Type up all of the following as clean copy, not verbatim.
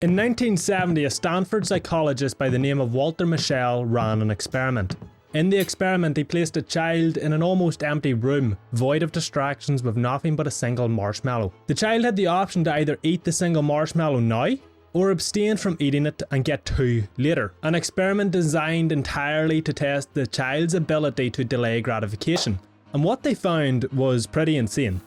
In 1970, a Stanford psychologist by the name of Walter Mischel ran an experiment. In the experiment, he placed a child in an almost empty room, void of distractions, with nothing but a single marshmallow. The child had the option to either eat the single marshmallow now, or abstain from eating it and get two later. An experiment designed entirely to test the child's ability to delay gratification. And what they found was pretty insane.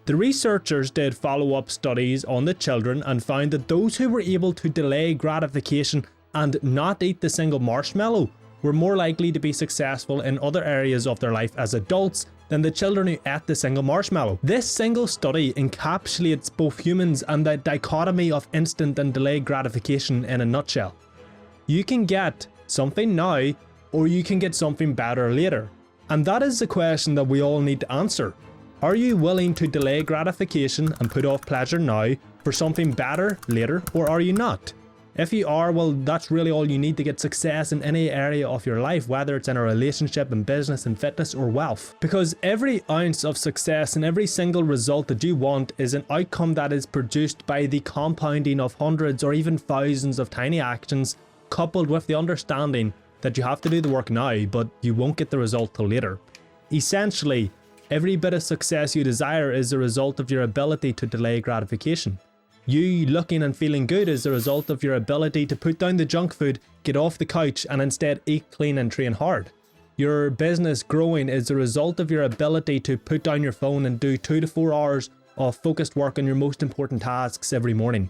The researchers did follow-up studies on the children and found that those who were able to delay gratification and not eat the single marshmallow were more likely to be successful in other areas of their life as adults than the children who ate the single marshmallow. This single study encapsulates both humans and the dichotomy of instant and delayed gratification in a nutshell. You can get something now, or you can get something better later. And that is the question that we all need to answer. Are you willing to delay gratification and put off pleasure now for something better later, or are you not? If you are, well, that's really all you need to get success in any area of your life, whether it's in a relationship, in business, in fitness, or wealth. Because every ounce of success and every single result that you want is an outcome that is produced by the compounding of hundreds or even thousands of tiny actions, coupled with the understanding that you have to do the work now, but you won't get the result till later. Essentially, every bit of success you desire is the result of your ability to delay gratification. You looking and feeling good is the result of your ability to put down the junk food, get off the couch, and instead eat clean and train hard. Your business growing is the result of your ability to put down your phone and do 2 to 4 hours of focused work on your most important tasks every morning.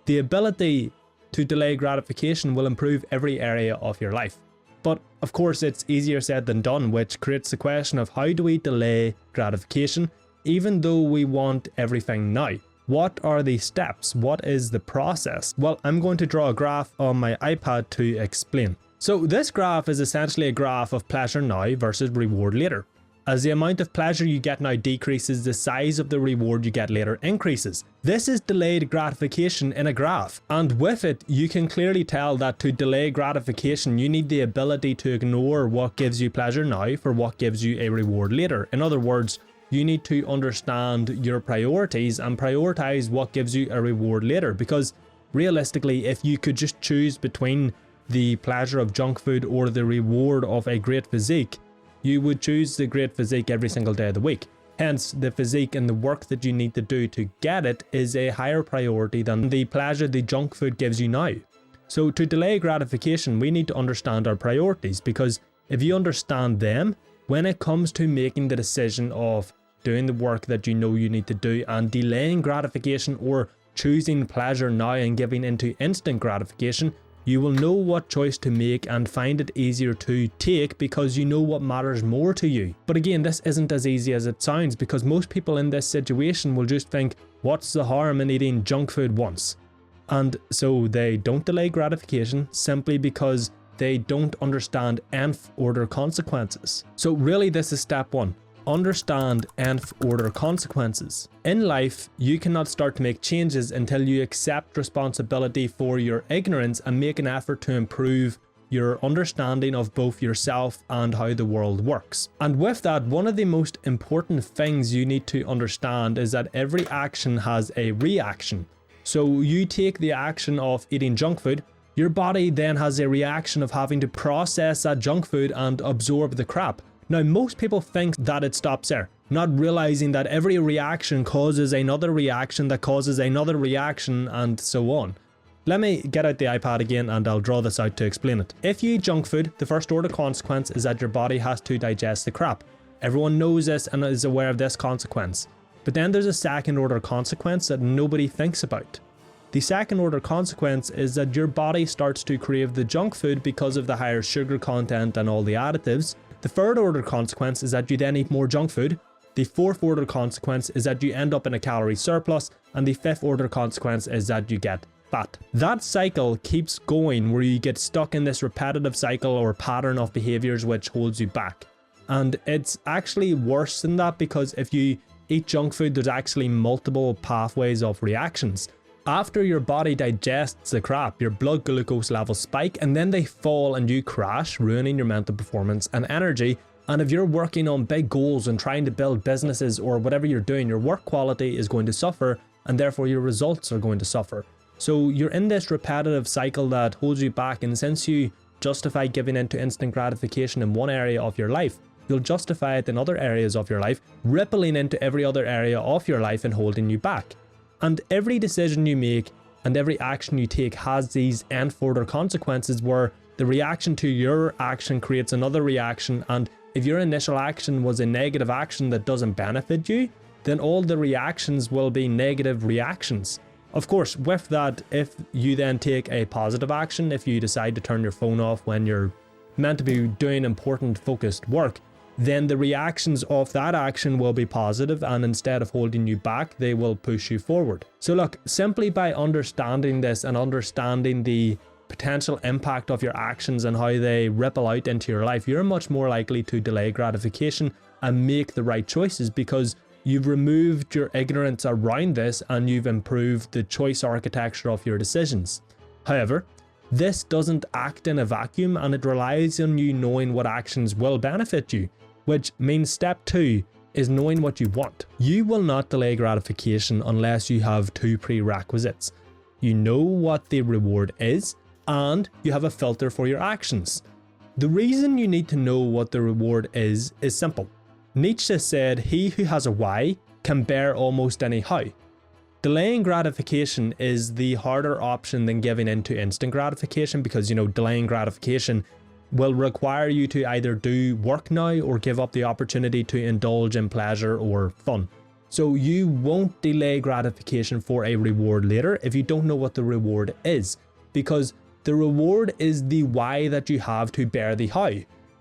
The ability to delay gratification will improve every area of your life. But of course, it's easier said than done, which creates the question of how do we delay gratification even though we want everything now? What are the steps? What is the process? Well, I'm going to draw a graph on my iPad to explain. So this graph is essentially a graph of pleasure now versus reward later. As the amount of pleasure you get now decreases, the size of the reward you get later increases. This is delayed gratification in a graph. And with it, you can clearly tell that to delay gratification, you need the ability to ignore what gives you pleasure now for what gives you a reward later. In other words, you need to understand your priorities and prioritize what gives you a reward later. Because realistically, if you could just choose between the pleasure of junk food or the reward of a great physique, you would choose the great physique every single day of the week. Hence, the physique and the work that you need to do to get it is a higher priority than the pleasure the junk food gives you now. So to delay gratification, we need to understand our priorities, because if you understand them, when it comes to making the decision of doing the work that you know you need to do and delaying gratification or choosing pleasure now and giving into instant gratification, you will know what choice to make and find it easier to take because you know what matters more to you. But again, this isn't as easy as it sounds, because most people in this situation will just think, what's the harm in eating junk food once? And so they don't delay gratification simply because they don't understand nth order consequences. So really, this is step one. Understand nth order consequences. In life, you cannot start to make changes until you accept responsibility for your ignorance and make an effort to improve your understanding of both yourself and how the world works. And with that, one of the most important things you need to understand is that every action has a reaction. So you take the action of eating junk food, your body then has a reaction of having to process that junk food and absorb the crap. Now, most people think that it stops there, not realizing that every reaction causes another reaction that causes another reaction, and so on. Let me get out the iPad again and I'll draw this out to explain it. If you eat junk food, the first order consequence is that your body has to digest the crap. Everyone knows this and is aware of this consequence. But then there's a second order consequence that nobody thinks about. The second order consequence is that your body starts to crave the junk food because of the higher sugar content and all the additives. The third order consequence is that you then eat more junk food. The fourth order consequence is that you end up in a calorie surplus. And the fifth order consequence is that you get fat. That cycle keeps going, where you get stuck in this repetitive cycle or pattern of behaviors which holds you back. And it's actually worse than that, because if you eat junk food, there's actually multiple pathways of reactions. After your body digests the crap, your blood glucose levels spike and then they fall and you crash, ruining your mental performance and energy. And if you're working on big goals and trying to build businesses or whatever you're doing, your work quality is going to suffer and therefore your results are going to suffer. So you're in this repetitive cycle that holds you back, and since you justify giving in to instant gratification in one area of your life, you'll justify it in other areas of your life, rippling into every other area of your life and holding you back. And every decision you make and every action you take has these and further consequences where the reaction to your action creates another reaction, and if your initial action was a negative action that doesn't benefit you, then all the reactions will be negative reactions. Of course, with that, if you then take a positive action, if you decide to turn your phone off when you're meant to be doing important focused work, then the reactions of that action will be positive, and instead of holding you back, they will push you forward. So look, simply by understanding this and understanding the potential impact of your actions and how they ripple out into your life, you're much more likely to delay gratification and make the right choices, because you've removed your ignorance around this and you've improved the choice architecture of your decisions. However, this doesn't act in a vacuum, and it relies on you knowing what actions will benefit you, which means step 2 is knowing what you want. You will not delay gratification unless you have 2 prerequisites. You know what the reward is, and you have a filter for your actions. The reason you need to know what the reward is simple. Nietzsche said, "He who has a why can bear almost any how." Delaying gratification is the harder option than giving in to instant gratification, because delaying gratification will require you to either do work now or give up the opportunity to indulge in pleasure or fun. So you won't delay gratification for a reward later if you don't know what the reward is, because the reward is the why that you have to bear the how.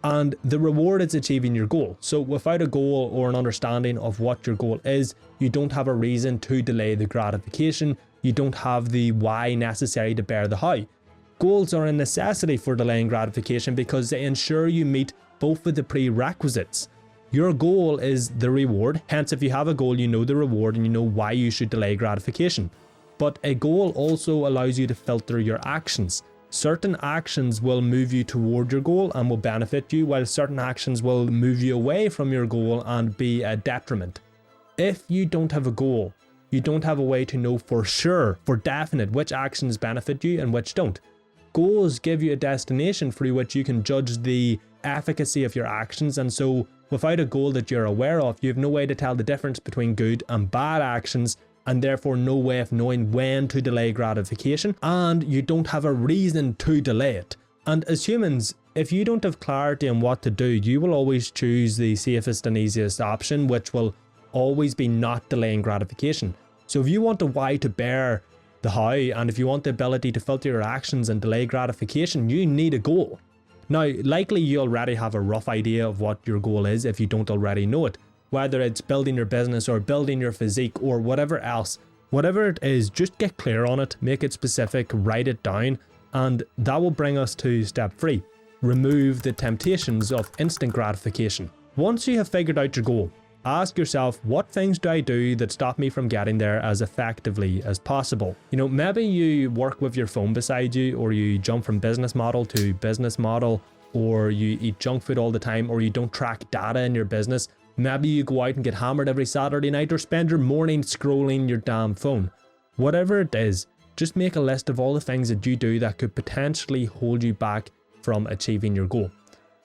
And the reward is achieving your goal. So without a goal or an understanding of what your goal is, you don't have a reason to delay the gratification. You don't have the why necessary to bear the how. Goals are a necessity for delaying gratification because they ensure you meet both of the prerequisites. Your goal is the reward. Hence, if you have a goal, you know the reward and you know why you should delay gratification. But a goal also allows you to filter your actions. Certain actions will move you toward your goal and will benefit you, while certain actions will move you away from your goal and be a detriment. If you don't have a goal, you don't have a way to know for sure, for definite, which actions benefit you and which don't. Goals give you a destination through which you can judge the efficacy of your actions, and so without a goal that you're aware of, you have no way to tell the difference between good and bad actions, and therefore no way of knowing when to delay gratification, and you don't have a reason to delay it. And as humans, if you don't have clarity on what to do, you will always choose the safest and easiest option, which will always be not delaying gratification. So if you want a why to bear the how, and if you want the ability to filter your actions and delay gratification, you need a goal. Now, likely you already have a rough idea of what your goal is if you don't already know it. Whether it's building your business or building your physique or whatever else, whatever it is, just get clear on it, make it specific, write it down, and that will bring us to step 3. Remove the temptations of instant gratification. Once you have figured out your goal, ask yourself, what things do I do that stop me from getting there as effectively as possible? Maybe you work with your phone beside you, or you jump from business model to business model, or you eat junk food all the time, or you don't track data in your business. Maybe you go out and get hammered every Saturday night, or spend your morning scrolling your damn phone. Whatever it is, just make a list of all the things that you do that could potentially hold you back from achieving your goal.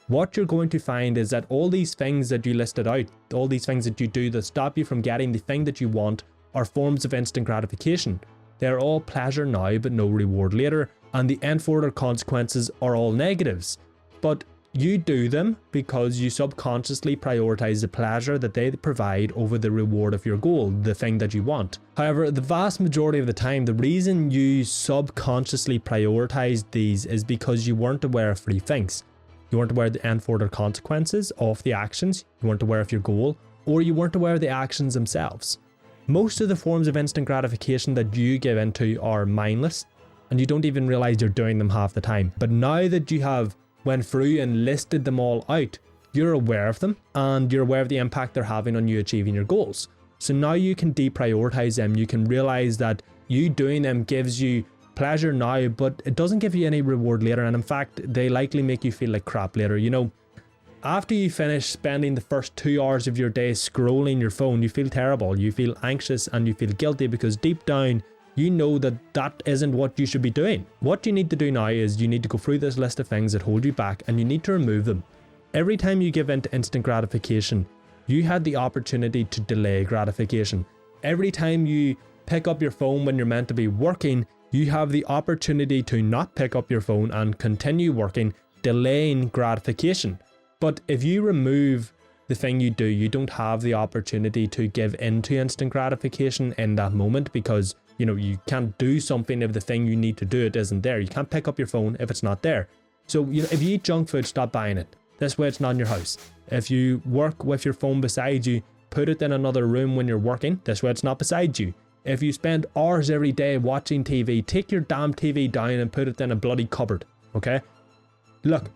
What you're going to find is that all these things that you listed out, all these things that you do that stop you from getting the thing that you want, are forms of instant gratification. They're all pleasure now but no reward later, and the end further consequences are all negatives. But you do them because you subconsciously prioritize the pleasure that they provide over the reward of your goal, the thing that you want. However, the vast majority of the time, the reason you subconsciously prioritized these is because you weren't aware of 3 things. You weren't aware of the end further consequences of the actions, you weren't aware of your goal, or you weren't aware of the actions themselves. Most of the forms of instant gratification that you give into are mindless, and you don't even realize you're doing them half the time. But now that you have went through and listed them all out, you're aware of them, and you're aware of the impact they're having on you achieving your goals. So now you can deprioritize them. You can realize that you doing them gives you pleasure now, but it doesn't give you any reward later, and in fact they likely make you feel like crap later. After you finish spending the first 2 hours of your day scrolling your phone, you feel terrible, you feel anxious, and you feel guilty because deep down you know that that isn't what you should be doing. What you need to do now is you need to go through this list of things that hold you back and you need to remove them. Every time you give in to instant gratification, you had the opportunity to delay gratification. Every time you pick up your phone when you're meant to be working, you have the opportunity to not pick up your phone and continue working, delaying gratification. But if you remove the thing you do, you don't have the opportunity to give in to instant gratification in that moment, because you can't do something if the thing you need to do it isn't there. You can't pick up your phone if it's not there. So if you eat junk food, stop buying it. This way it's not in your house. If you work with your phone beside you, put it in another room when you're working. This way it's not beside you. If you spend hours every day watching TV, take your damn TV down and put it in a bloody cupboard, okay? Look,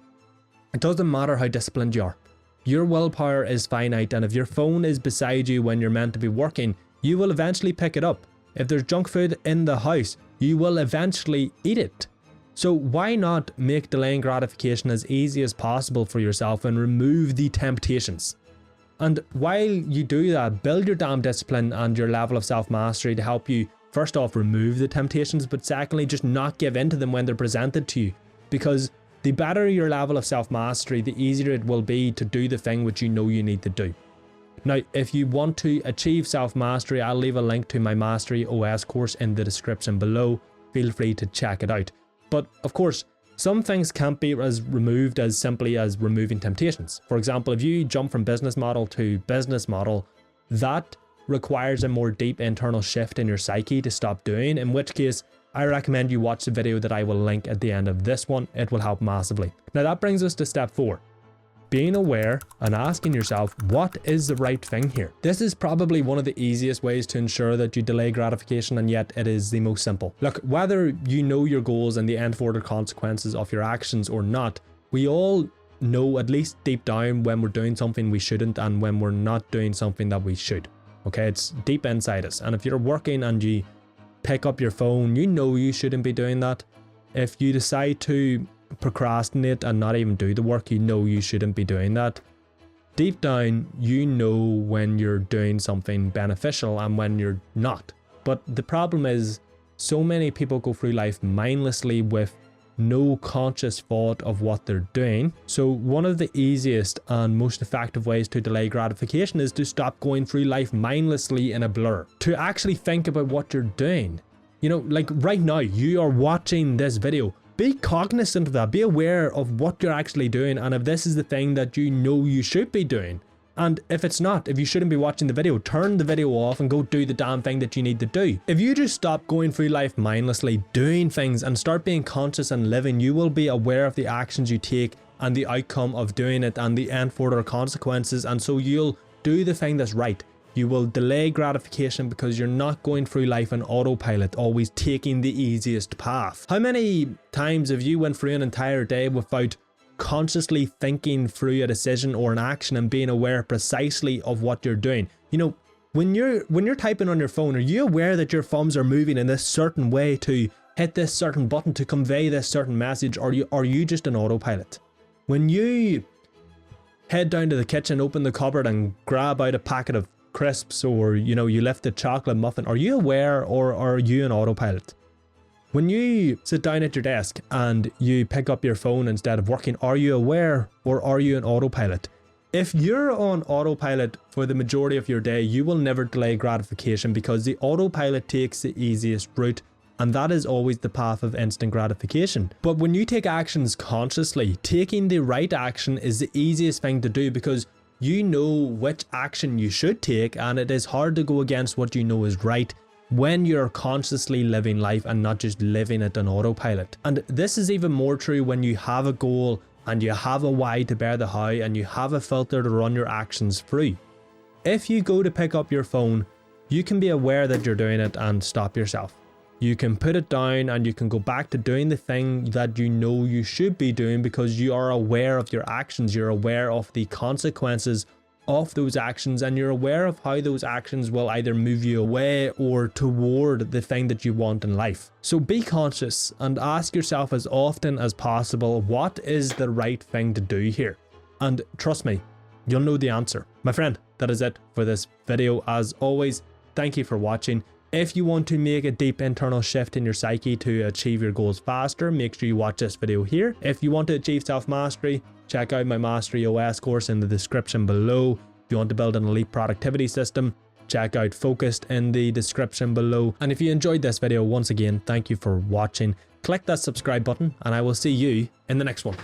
it doesn't matter how disciplined you are. Your willpower is finite, and if your phone is beside you when you're meant to be working, you will eventually pick it up. If there's junk food in the house, you will eventually eat it. So why not make delaying gratification as easy as possible for yourself and remove the temptations? And while you do that, build your damn discipline and your level of self-mastery to help you, first off, remove the temptations, but secondly, just not give in to them when they're presented to you. Because the better your level of self-mastery, the easier it will be to do the thing which you know you need to do. Now, if you want to achieve self-mastery, I'll leave a link to my Mastery OS course in the description below. Feel free to check it out. But of course, some things can't be removed as simply as removing temptations. For example, if you jump from business model to business model, that requires a more deep internal shift in your psyche to stop doing, in which case I recommend you watch the video that I will link at the end of this one. It will help massively. Now that brings us to step 4. Being aware and asking yourself, what is the right thing here? This is probably one of the easiest ways to ensure that you delay gratification, and yet it is the most simple. Look, whether you know your goals and the end-order consequences of your actions or not, we all know at least deep down when we're doing something we shouldn't and when we're not doing something that we should. Okay, it's deep inside us. And if you're working and you pick up your phone, you know you shouldn't be doing that. If you decide to procrastinate and not even do the work, you know you shouldn't be doing that. Deep down, you know when you're doing something beneficial and when you're not. But the problem is, so many people go through life mindlessly with no conscious thought of what they're doing. So one of the easiest and most effective ways to delay gratification is to stop going through life mindlessly in a blur. To actually think about what you're doing. Like right now, you are watching this video. Be cognizant of that. Be aware of what you're actually doing, and if this is the thing that you know you should be doing. And if it's not, if you shouldn't be watching the video, turn the video off and go do the damn thing that you need to do. If you just stop going through life mindlessly doing things and start being conscious and living, you will be aware of the actions you take and the outcome of doing it and the end-order consequences, and so you'll do the thing that's right. You will delay gratification because you're not going through life on autopilot, always taking the easiest path. How many times have you went through an entire day without consciously thinking through a decision or an action and being aware precisely of what you're doing? When you're typing on your phone, are you aware that your thumbs are moving in this certain way to hit this certain button to convey this certain message, or are you just an autopilot? When you head down to the kitchen, open the cupboard and grab out a packet of crisps, or you left a chocolate muffin, are you aware or are you an autopilot? When you sit down at your desk and you pick up your phone instead of working, are you aware or are you an autopilot? If you're on autopilot for the majority of your day, you will never delay gratification, because the autopilot takes the easiest route, and that is always the path of instant gratification. But when you take actions consciously, taking the right action is the easiest thing to do, because you know which action you should take, and it is hard to go against what you know is right when you're consciously living life and not just living it on autopilot. And this is even more true when you have a goal and you have a why to bear the how, and you have a filter to run your actions through. If you go to pick up your phone, you can be aware that you're doing it and stop yourself. You can put it down and you can go back to doing the thing that you know you should be doing, because you are aware of your actions, you're aware of the consequences of those actions, and you're aware of how those actions will either move you away or toward the thing that you want in life. So be conscious and ask yourself as often as possible, what is the right thing to do here? And trust me, you'll know the answer. My friend, that is it for this video. As always, thank you for watching. If you want to make a deep internal shift in your psyche to achieve your goals faster, make sure you watch this video here. If you want to achieve self-mastery, check out my Mastery OS course in the description below. If you want to build an elite productivity system, check out Focused in the description below. And if you enjoyed this video, once again, thank you for watching. Click that subscribe button and I will see you in the next one.